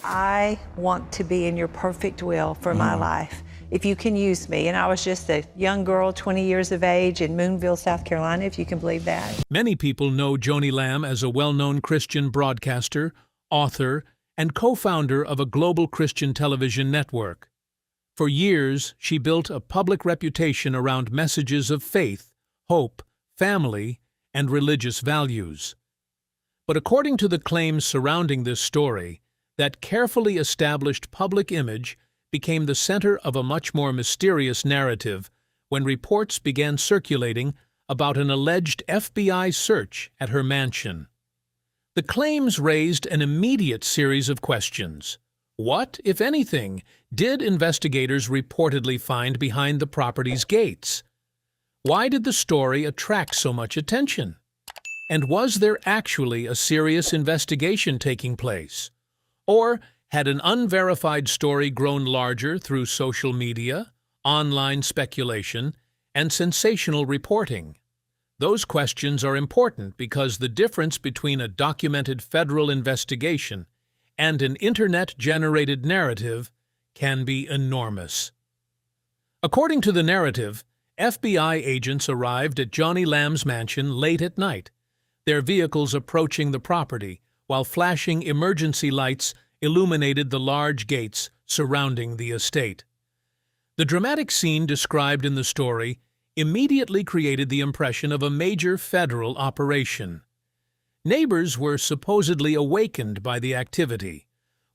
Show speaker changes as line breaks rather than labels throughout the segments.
I want to be in your perfect will for my life. If you can use me. And I was just a young girl, 20 years of age in Moonville, South Carolina, if you can believe that.
Many people know Joni Lamb as a well-known Christian broadcaster, author, and co-founder of a global Christian television network. For years, she built a public reputation around messages of faith, hope, family, and religious values. But according to the claims surrounding this story, that carefully established public image became the center of a much more mysterious narrative when reports began circulating about an alleged FBI search at her mansion. The claims raised an immediate series of questions. What, if anything, did investigators reportedly find behind the property's gates? Why did the story attract so much attention? And was there actually a serious investigation taking place? Or had an unverified story grown larger through social media, online speculation, and sensational reporting? Those questions are important because the difference between a documented federal investigation and an internet-generated narrative can be enormous. According to the narrative, FBI agents arrived at Joni Lamb's mansion late at night, their vehicles approaching the property while flashing emergency lights illuminated the large gates surrounding the estate. The dramatic scene described in the story immediately created the impression of a major federal operation. Neighbors were supposedly awakened by the activity,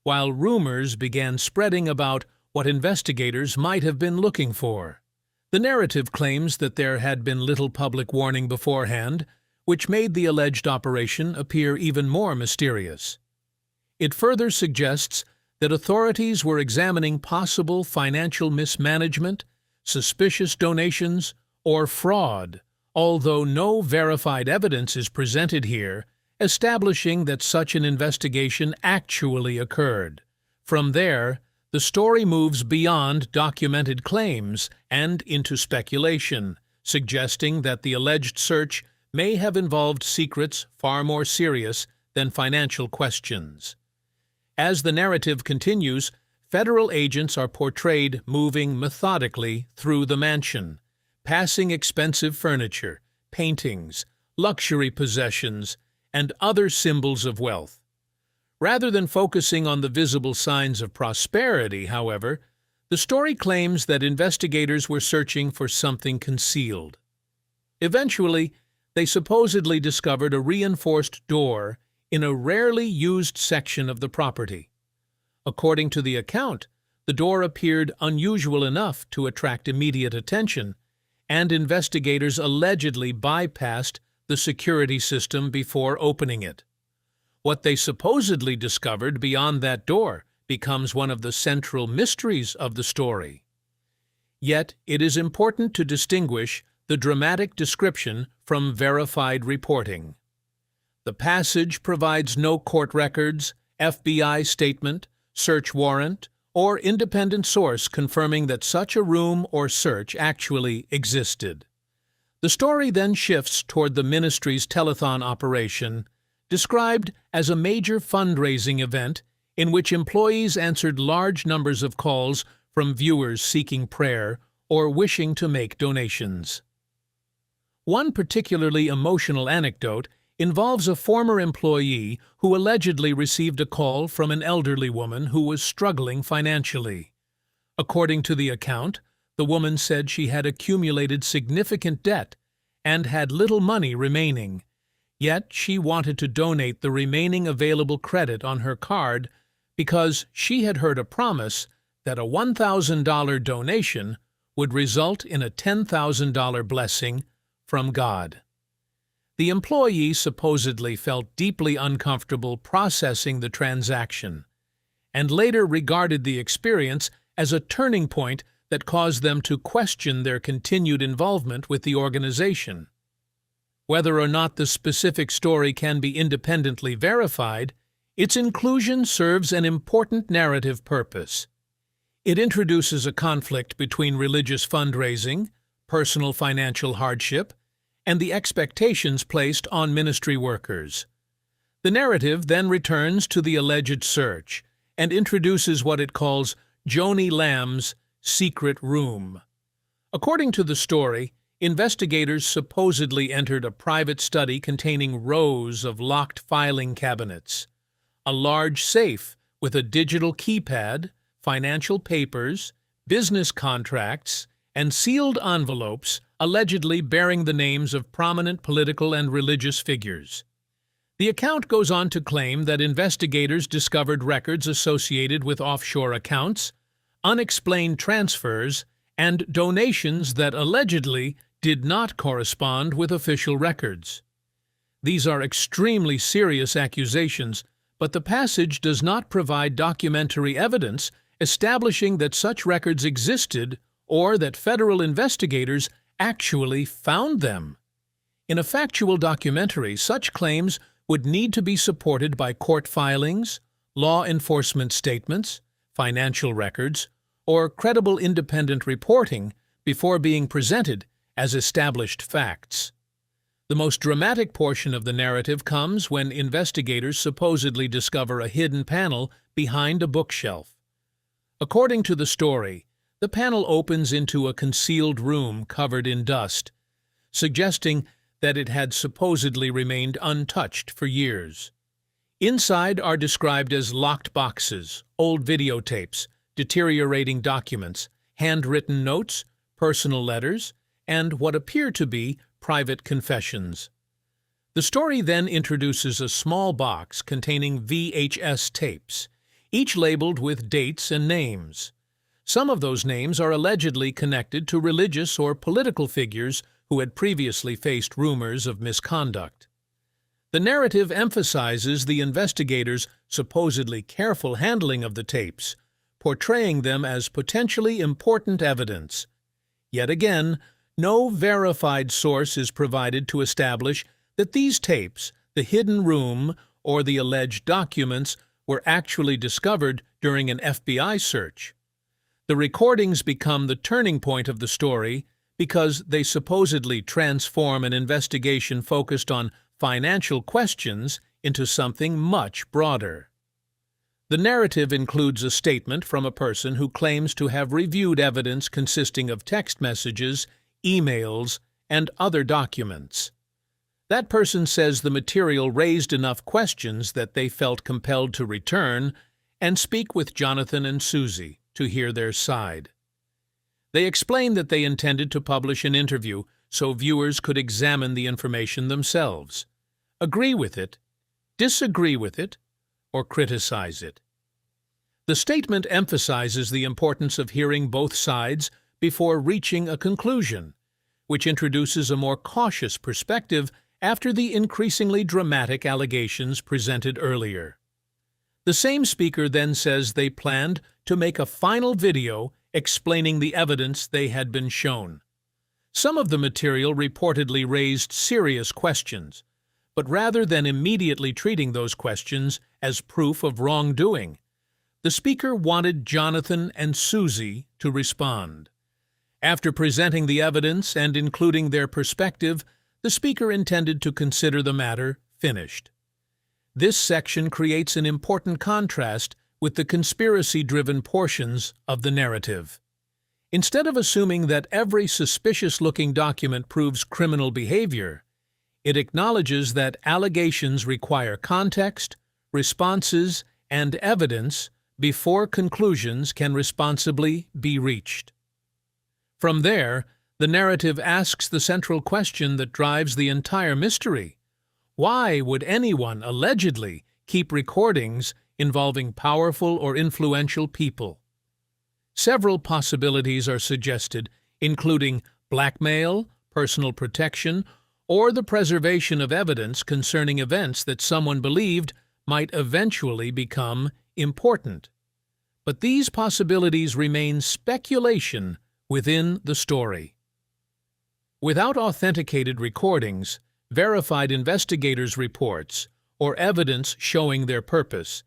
while rumors began spreading about what investigators might have been looking for. The narrative claims that there had been little public warning beforehand, which made the alleged operation appear even more mysterious. It further suggests that authorities were examining possible financial mismanagement, suspicious donations, or fraud, although no verified evidence is presented here establishing that such an investigation actually occurred. From there, the story moves beyond documented claims and into speculation, suggesting that the alleged search may have involved secrets far more serious than financial questions. As the narrative continues, federal agents are portrayed moving methodically through the mansion, passing expensive furniture, paintings, luxury possessions, and other symbols of wealth. Rather than focusing on the visible signs of prosperity, however, the story claims that investigators were searching for something concealed. Eventually, they supposedly discovered a reinforced door in a rarely used section of the property. According to the account, the door appeared unusual enough to attract immediate attention, and investigators allegedly bypassed the security system before opening it. What they supposedly discovered beyond that door becomes one of the central mysteries of the story. Yet, it is important to distinguish the dramatic description from verified reporting. The passage provides no court records, FBI statement, search warrant, or independent source confirming that such a room or search actually existed. The story then shifts toward the ministry's telethon operation, described as a major fundraising event in which employees answered large numbers of calls from viewers seeking prayer or wishing to make donations. One particularly emotional anecdote involves a former employee who allegedly received a call from an elderly woman who was struggling financially. According to the account, the woman said she had accumulated significant debt and had little money remaining, yet she wanted to donate the remaining available credit on her card because she had heard a promise that a $1,000 donation would result in a $10,000 blessing from God. The employee supposedly felt deeply uncomfortable processing the transaction, and later regarded the experience as a turning point that caused them to question their continued involvement with the organization. Whether or not the specific story can be independently verified, its inclusion serves an important narrative purpose. It introduces a conflict between religious fundraising, personal financial hardship, and the expectations placed on ministry workers. The narrative then returns to the alleged search, and introduces what it calls Joni Lamb's secret room. According to the story, investigators supposedly entered a private study containing rows of locked filing cabinets, a large safe with a digital keypad, financial papers, business contracts, and sealed envelopes allegedly bearing the names of prominent political and religious figures. The account goes on to claim that investigators discovered records associated with offshore accounts, unexplained transfers, and donations that allegedly did not correspond with official records. These are extremely serious accusations, but the passage does not provide documentary evidence establishing that such records existed or that federal investigators actually found them. In a factual documentary, such claims would need to be supported by court filings, law enforcement statements, financial records, or credible independent reporting before being presented as established facts. The most dramatic portion of the narrative comes when investigators supposedly discover a hidden panel behind a bookshelf. According to the story, the panel opens into a concealed room covered in dust, suggesting that it had supposedly remained untouched for years. Inside are described as locked boxes, old videotapes, deteriorating documents, handwritten notes, personal letters, and what appear to be private confessions. The story then introduces a small box containing VHS tapes, each labeled with dates and names. Some of those names are allegedly connected to religious or political figures who had previously faced rumors of misconduct. The narrative emphasizes the investigators' supposedly careful handling of the tapes, portraying them as potentially important evidence. Yet again, no verified source is provided to establish that these tapes, the hidden room, or the alleged documents were actually discovered during an FBI search. The recordings become the turning point of the story because they supposedly transform an investigation focused on financial questions into something much broader. The narrative includes a statement from a person who claims to have reviewed evidence consisting of text messages, emails, and other documents. That person says the material raised enough questions that they felt compelled to return and speak with Jonathan and Susie to hear their side. They explain that they intended to publish an interview so viewers could examine the information themselves, agree with it, disagree with it, or criticize it. The statement emphasizes the importance of hearing both sides before reaching a conclusion, which introduces a more cautious perspective after the increasingly dramatic allegations presented earlier. The same speaker then says they planned to make a final video explaining the evidence they had been shown. Some of the material reportedly raised serious questions, but rather than immediately treating those questions as proof of wrongdoing, the speaker wanted Jonathan and Susie to respond. After presenting the evidence and including their perspective, the speaker intended to consider the matter finished. This section creates an important contrast with the conspiracy-driven portions of the narrative. Instead of assuming that every suspicious-looking document proves criminal behavior, it acknowledges that allegations require context, responses, and evidence before conclusions can responsibly be reached. From there, the narrative asks the central question that drives the entire mystery. Why would anyone allegedly keep recordings involving powerful or influential people? Several possibilities are suggested, including blackmail, personal protection, or the preservation of evidence concerning events that someone believed might eventually become important. But these possibilities remain speculation within the story. Without authenticated recordings, verified investigators' reports, or evidence showing their purpose,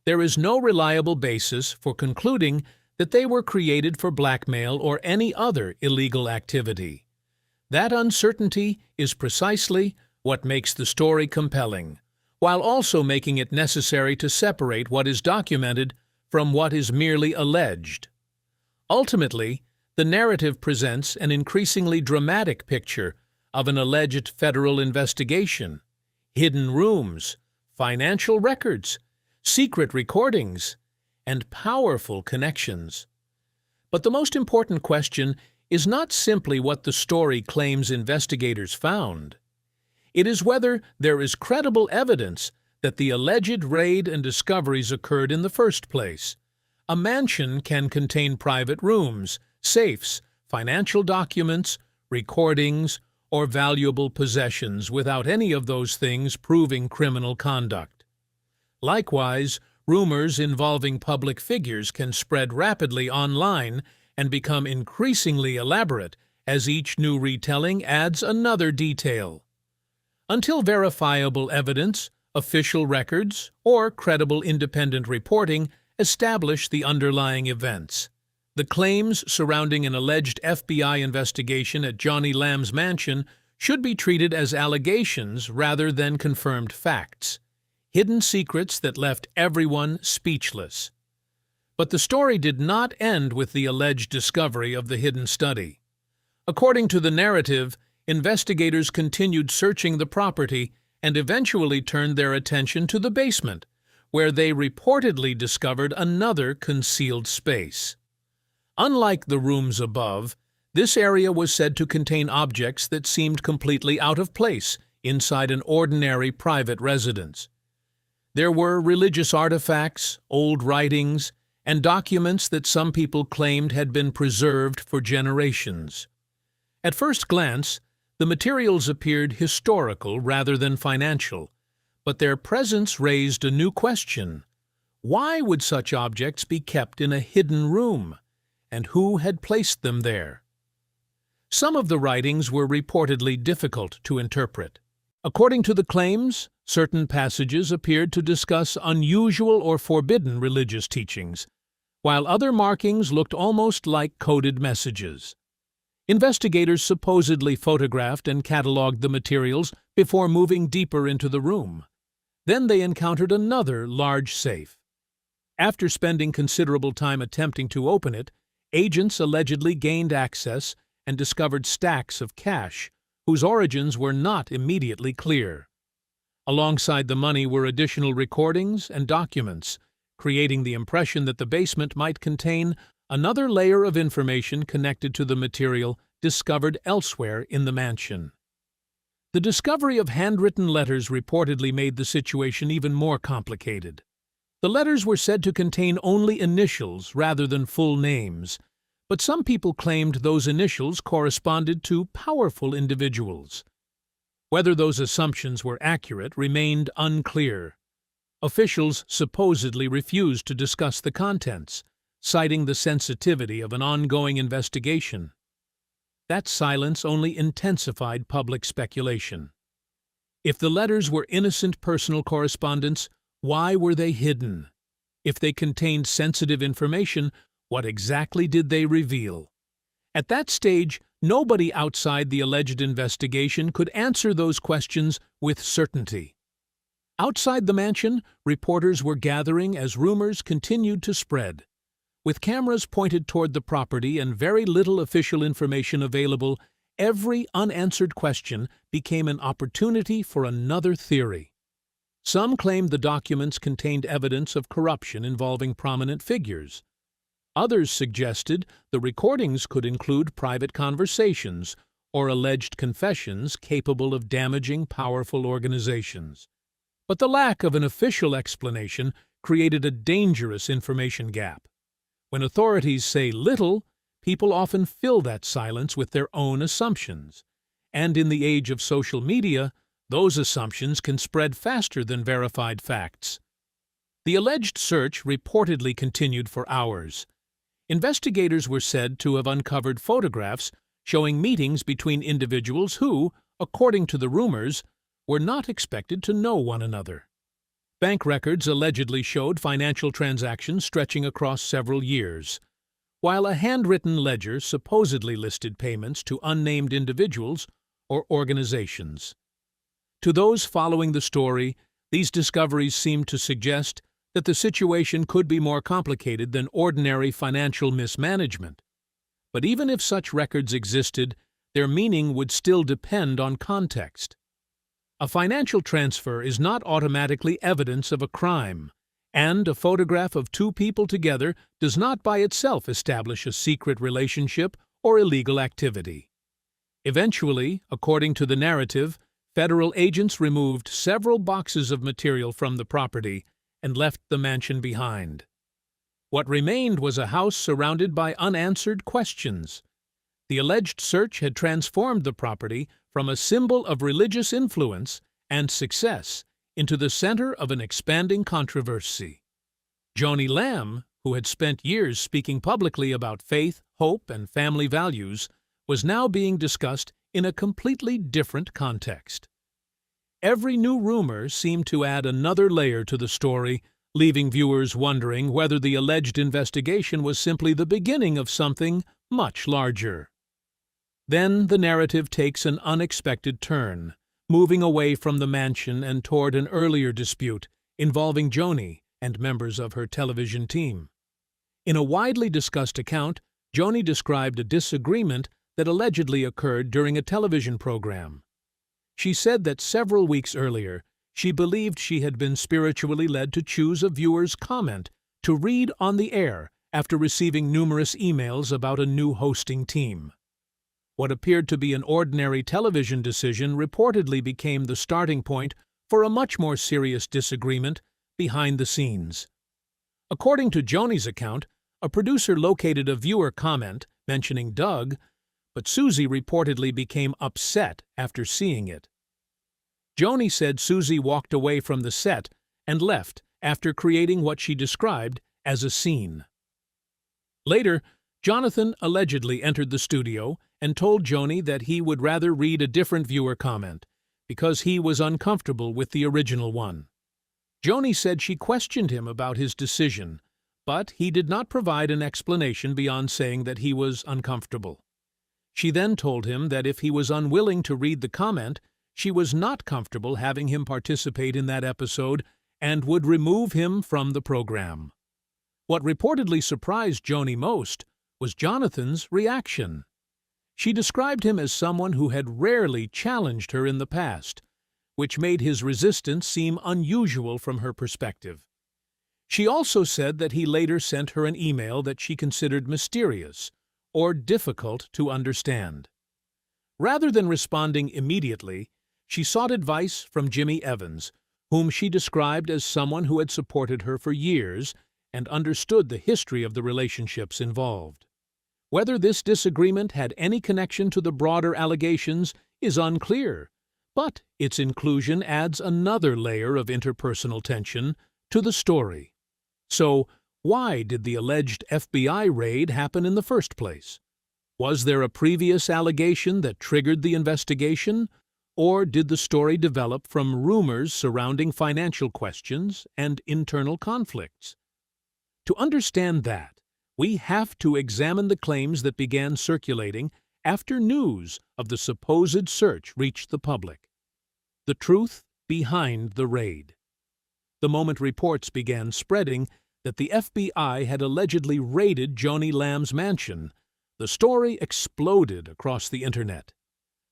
there is no reliable basis for concluding that they were created for blackmail or any other illegal activity. That uncertainty is precisely what makes the story compelling, while also making it necessary to separate what is documented from what is merely alleged. Ultimately, the narrative presents an increasingly dramatic picture of an alleged federal investigation, hidden rooms, financial records, secret recordings, and powerful connections. But the most important question is not simply what the story claims investigators found. It is whether there is credible evidence that the alleged raid and discoveries occurred in the first place. A mansion can contain private rooms, safes, financial documents, recordings, or valuable possessions without any of those things proving criminal conduct. Likewise, rumors involving public figures can spread rapidly online and become increasingly elaborate as each new retelling adds another detail. Until verifiable evidence, official records, or credible independent reporting establish the underlying events. The claims surrounding an alleged FBI investigation at Joni Lamb's mansion should be treated as allegations rather than confirmed facts, hidden secrets that left everyone speechless. But the story did not end with the alleged discovery of the hidden study. According to the narrative, investigators continued searching the property and eventually turned their attention to the basement, where they reportedly discovered another concealed space. Unlike the rooms above, this area was said to contain objects that seemed completely out of place inside an ordinary private residence. There were religious artifacts, old writings, and documents that some people claimed had been preserved for generations. At first glance, the materials appeared historical rather than financial, but their presence raised a new question. Why would such objects be kept in a hidden room? And who had placed them there? Some of the writings were reportedly difficult to interpret. According to the claims, certain passages appeared to discuss unusual or forbidden religious teachings, while other markings looked almost like coded messages. Investigators supposedly photographed and cataloged the materials before moving deeper into the room. Then they encountered another large safe. After spending considerable time attempting to open it, agents allegedly gained access and discovered stacks of cash, whose origins were not immediately clear. Alongside the money were additional recordings and documents, creating the impression that the basement might contain another layer of information connected to the material discovered elsewhere in the mansion. The discovery of handwritten letters reportedly made the situation even more complicated. The letters were said to contain only initials rather than full names, but some people claimed those initials corresponded to powerful individuals. Whether those assumptions were accurate remained unclear. Officials supposedly refused to discuss the contents, citing the sensitivity of an ongoing investigation. That silence only intensified public speculation. If the letters were innocent personal correspondence, why were they hidden? If they contained sensitive information, what exactly did they reveal? At that stage, nobody outside the alleged investigation could answer those questions with certainty. Outside the mansion, reporters were gathering as rumors continued to spread. With cameras pointed toward the property and very little official information available, every unanswered question became an opportunity for another theory. Some claimed the documents contained evidence of corruption involving prominent figures. Others suggested the recordings could include private conversations or alleged confessions capable of damaging powerful organizations. But the lack of an official explanation created a dangerous information gap. When authorities say little, people often fill that silence with their own assumptions. And in the age of social media, those assumptions can spread faster than verified facts. The alleged search reportedly continued for hours. Investigators were said to have uncovered photographs showing meetings between individuals who, according to the rumors, were not expected to know one another. Bank records allegedly showed financial transactions stretching across several years, while a handwritten ledger supposedly listed payments to unnamed individuals or organizations. To those following the story, these discoveries seemed to suggest that the situation could be more complicated than ordinary financial mismanagement. But even if such records existed, their meaning would still depend on context. A financial transfer is not automatically evidence of a crime, and a photograph of two people together does not by itself establish a secret relationship or illegal activity. Eventually, according to the narrative, federal agents removed several boxes of material from the property and left the mansion behind. What remained was a house surrounded by unanswered questions. The alleged search had transformed the property from a symbol of religious influence and success into the center of an expanding controversy. Joni Lamb, who had spent years speaking publicly about faith, hope, and family values, was now being discussed in a completely different context. Every new rumor seemed to add another layer to the story, leaving viewers wondering whether the alleged investigation was simply the beginning of something much larger. Then the narrative takes an unexpected turn, moving away from the mansion and toward an earlier dispute involving Joni and members of her television team. In a widely discussed account, Joni described a disagreement that allegedly occurred during a television program. She said that several weeks earlier, she believed she had been spiritually led to choose a viewer's comment to read on the air after receiving numerous emails about a new hosting team. What appeared to be an ordinary television decision reportedly became the starting point for a much more serious disagreement behind the scenes. According to Joni's account, a producer located a viewer comment mentioning Doug, but Susie reportedly became upset after seeing it. Joni said Susie walked away from the set and left after creating what she described as a scene. Later, Jonathan allegedly entered the studio and told Joni that he would rather read a different viewer comment because he was uncomfortable with the original one. Joni said she questioned him about his decision, but he did not provide an explanation beyond saying that he was uncomfortable. She then told him that if he was unwilling to read the comment, she was not comfortable having him participate in that episode and would remove him from the program. What reportedly surprised Joni most was Jonathan's reaction. She described him as someone who had rarely challenged her in the past, which made his resistance seem unusual from her perspective. She also said that he later sent her an email that she considered mysterious or difficult to understand. Rather than responding immediately, she sought advice from Jimmy Evans, whom she described as someone who had supported her for years and understood the history of the relationships involved. Whether this disagreement had any connection to the broader allegations is unclear, but its inclusion adds another layer of interpersonal tension to the story. So, why did the alleged FBI raid happen in the first place? Was there a previous allegation that triggered the investigation, or did the story develop from rumors surrounding financial questions and internal conflicts? To understand that, we have to examine the claims that began circulating after news of the supposed search reached the public. The truth behind the raid. The moment reports began spreading that the FBI had allegedly raided Joni Lamb's mansion, the story exploded across the internet.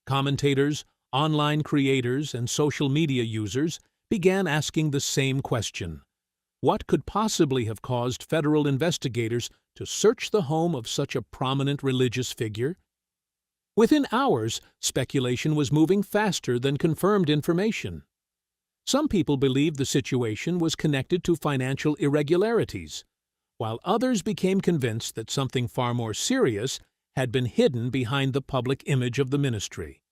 Commentators, online creators, and social media users began asking the same question. What could possibly have caused federal investigators to search the home of such a prominent religious figure? Within hours, speculation was moving faster than confirmed information. Some people believed the situation was connected to financial irregularities, while others became convinced that something far more serious had been hidden behind the public image of the ministry.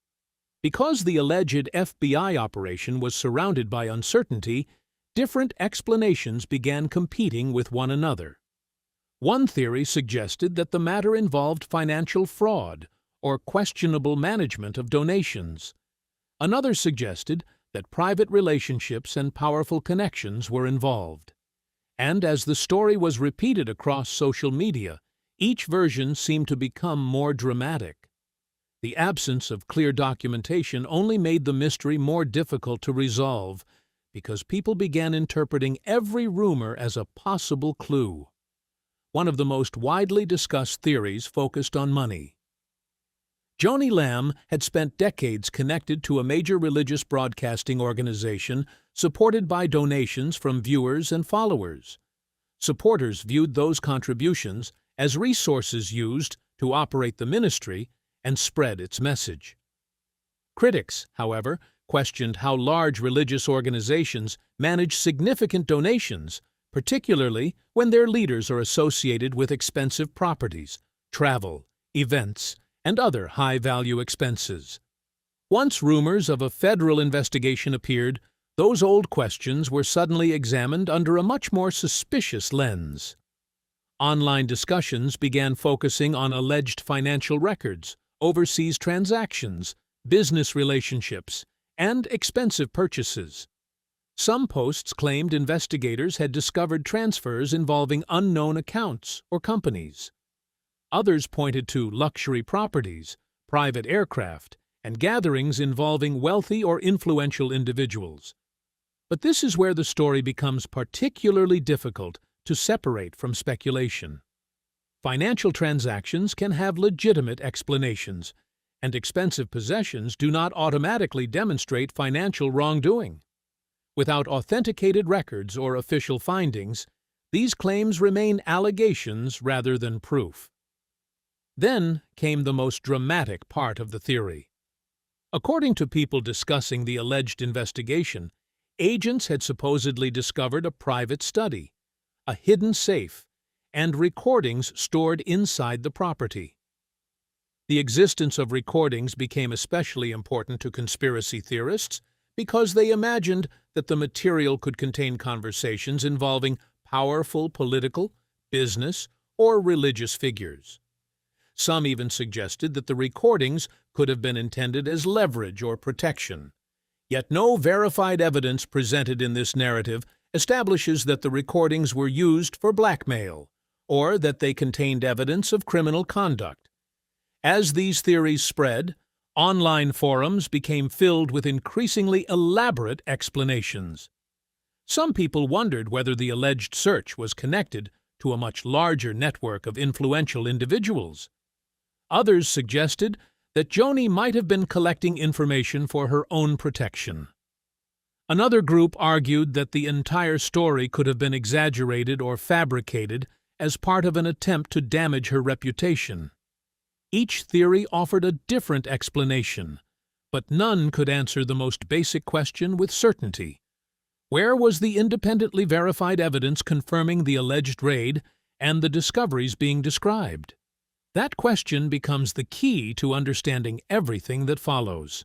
Because the alleged FBI operation was surrounded by uncertainty, different explanations began competing with one another. One theory suggested that the matter involved financial fraud or questionable management of donations. Another suggested that private relationships and powerful connections were involved. And as the story was repeated across social media, each version seemed to become more dramatic. The absence of clear documentation only made the mystery more difficult to resolve, because people began interpreting every rumor as a possible clue. One of the most widely discussed theories focused on money. Joni Lamb had spent decades connected to a major religious broadcasting organization supported by donations from viewers and followers. Supporters viewed those contributions as resources used to operate the ministry and spread its message. Critics, however, questioned how large religious organizations manage significant donations, particularly when their leaders are associated with expensive properties, travel, events, and other high-value expenses. Once rumors of a federal investigation appeared, those old questions were suddenly examined under a much more suspicious lens. Online discussions began focusing on alleged financial records, overseas transactions, business relationships, and expensive purchases. Some posts claimed investigators had discovered transfers involving unknown accounts or companies. Others pointed to luxury properties, private aircraft, and gatherings involving wealthy or influential individuals. But this is where the story becomes particularly difficult to separate from speculation. Financial transactions can have legitimate explanations, and expensive possessions do not automatically demonstrate financial wrongdoing. Without authenticated records or official findings, these claims remain allegations rather than proof. Then came the most dramatic part of the theory. According to people discussing the alleged investigation, agents had supposedly discovered a private study, a hidden safe, and recordings stored inside the property. The existence of recordings became especially important to conspiracy theorists because they imagined that the material could contain conversations involving powerful political, business, or religious figures. Some even suggested that the recordings could have been intended as leverage or protection. Yet no verified evidence presented in this narrative establishes that the recordings were used for blackmail or that they contained evidence of criminal conduct. As these theories spread, online forums became filled with increasingly elaborate explanations. Some people wondered whether the alleged search was connected to a much larger network of influential individuals. Others suggested that Joni might have been collecting information for her own protection. Another group argued that the entire story could have been exaggerated or fabricated as part of an attempt to damage her reputation. Each theory offered a different explanation, but none could answer the most basic question with certainty. Where was the independently verified evidence confirming the alleged raid and the discoveries being described? That question becomes the key to understanding everything that follows.